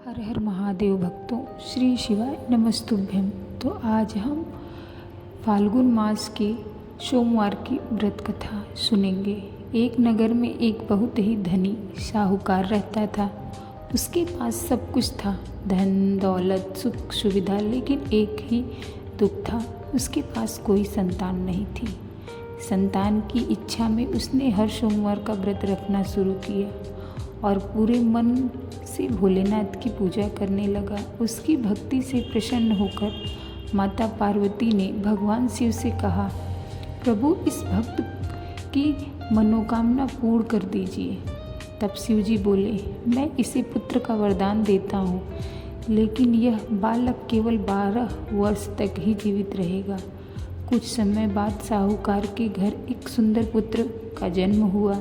हर हर महादेव भक्तों, श्री शिवाय नमस्तुभ्यम। तो आज हम फाल्गुन मास के सोमवार की व्रत कथा सुनेंगे। एक नगर में एक बहुत ही धनी साहूकार रहता था। उसके पास सब कुछ था, धन दौलत सुख सुविधा, लेकिन एक ही दुख था, उसके पास कोई संतान नहीं थी। संतान की इच्छा में उसने हर सोमवार का व्रत रखना शुरू किया और पूरे मन से भोलेनाथ की पूजा करने लगा। उसकी भक्ति से प्रसन्न होकर माता पार्वती ने भगवान शिव से कहा, प्रभु इस भक्त की मनोकामना पूर्ण कर दीजिए। तब शिव जी बोले, मैं इसे पुत्र का वरदान देता हूँ, लेकिन यह बालक केवल 12 वर्ष तक ही जीवित रहेगा। कुछ समय बाद साहूकार के घर एक सुंदर पुत्र का जन्म हुआ।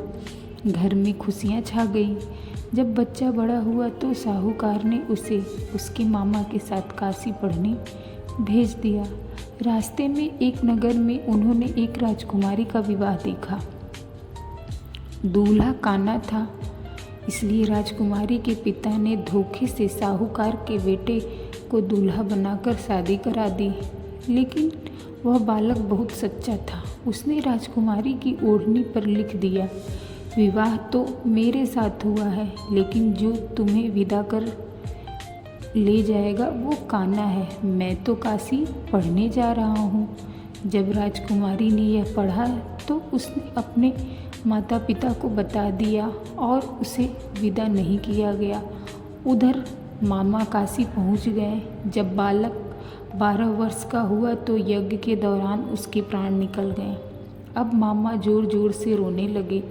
घर में खुशियाँ छा गईं। जब बच्चा बड़ा हुआ तो साहूकार ने उसे उसके मामा के साथ काशी पढ़ने भेज दिया। रास्ते में एक नगर में उन्होंने एक राजकुमारी का विवाह देखा। दूल्हा काना था, इसलिए राजकुमारी के पिता ने धोखे से साहूकार के बेटे को दूल्हा बनाकर शादी करा दी। लेकिन वह बालक बहुत सच्चा था। उसने राजकुमारी की ओढ़नी पर लिख दिया, विवाह तो मेरे साथ हुआ है, लेकिन जो तुम्हें विदा कर ले जाएगा वो काना है। मैं तो काशी पढ़ने जा रहा हूँ। जब राजकुमारी ने यह पढ़ा तो उसने अपने माता पिता को बता दिया और उसे विदा नहीं किया गया। उधर मामा काशी पहुँच गए। जब बालक 12 वर्ष का हुआ तो यज्ञ के दौरान उसके प्राण निकल गए। अब मामा जोर जोर से रोने लगे।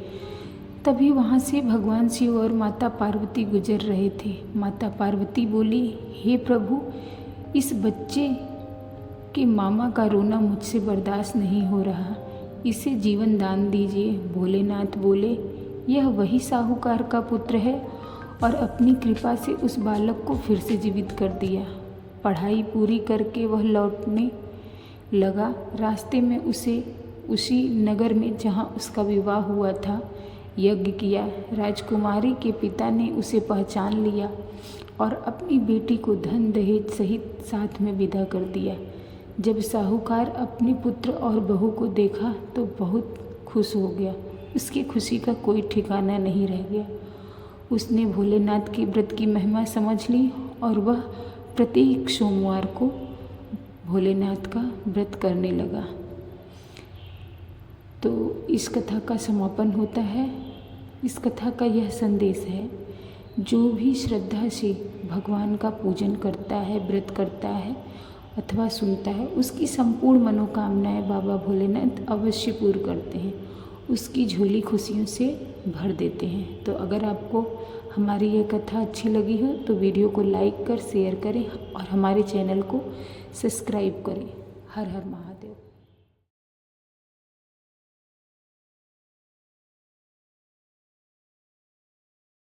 तभी वहाँ से भगवान शिव और माता पार्वती गुजर रहे थे। माता पार्वती बोली, हे प्रभु, इस बच्चे के मामा का रोना मुझसे बर्दाश्त नहीं हो रहा, इसे जीवन दान दीजिए। भोलेनाथ बोले, यह वही साहूकार का पुत्र है, और अपनी कृपा से उस बालक को फिर से जीवित कर दिया। पढ़ाई पूरी करके वह लौटने लगा। रास्ते में उसे उसी नगर में जहाँ उसका विवाह हुआ था यज्ञ किया। राजकुमारी के पिता ने उसे पहचान लिया और अपनी बेटी को धन दहेज सहित साथ में विदा कर दिया। जब साहूकार अपने पुत्र और बहू को देखा तो बहुत खुश हो गया। उसकी खुशी का कोई ठिकाना नहीं रह गया। उसने भोलेनाथ के व्रत की महिमा समझ ली और वह प्रत्येक सोमवार को भोलेनाथ का व्रत करने लगा। तो इस कथा का समापन होता है। इस कथा का यह संदेश है, जो भी श्रद्धा से भगवान का पूजन करता है, व्रत करता है अथवा सुनता है, उसकी संपूर्ण मनोकामनाएं बाबा भोलेनाथ अवश्य पूर्ण करते हैं, उसकी झोली खुशियों से भर देते हैं। तो अगर आपको हमारी ये कथा अच्छी लगी हो तो वीडियो को लाइक कर शेयर करें और हमारे चैनल को सब्सक्राइब करें। हर हर महादेव।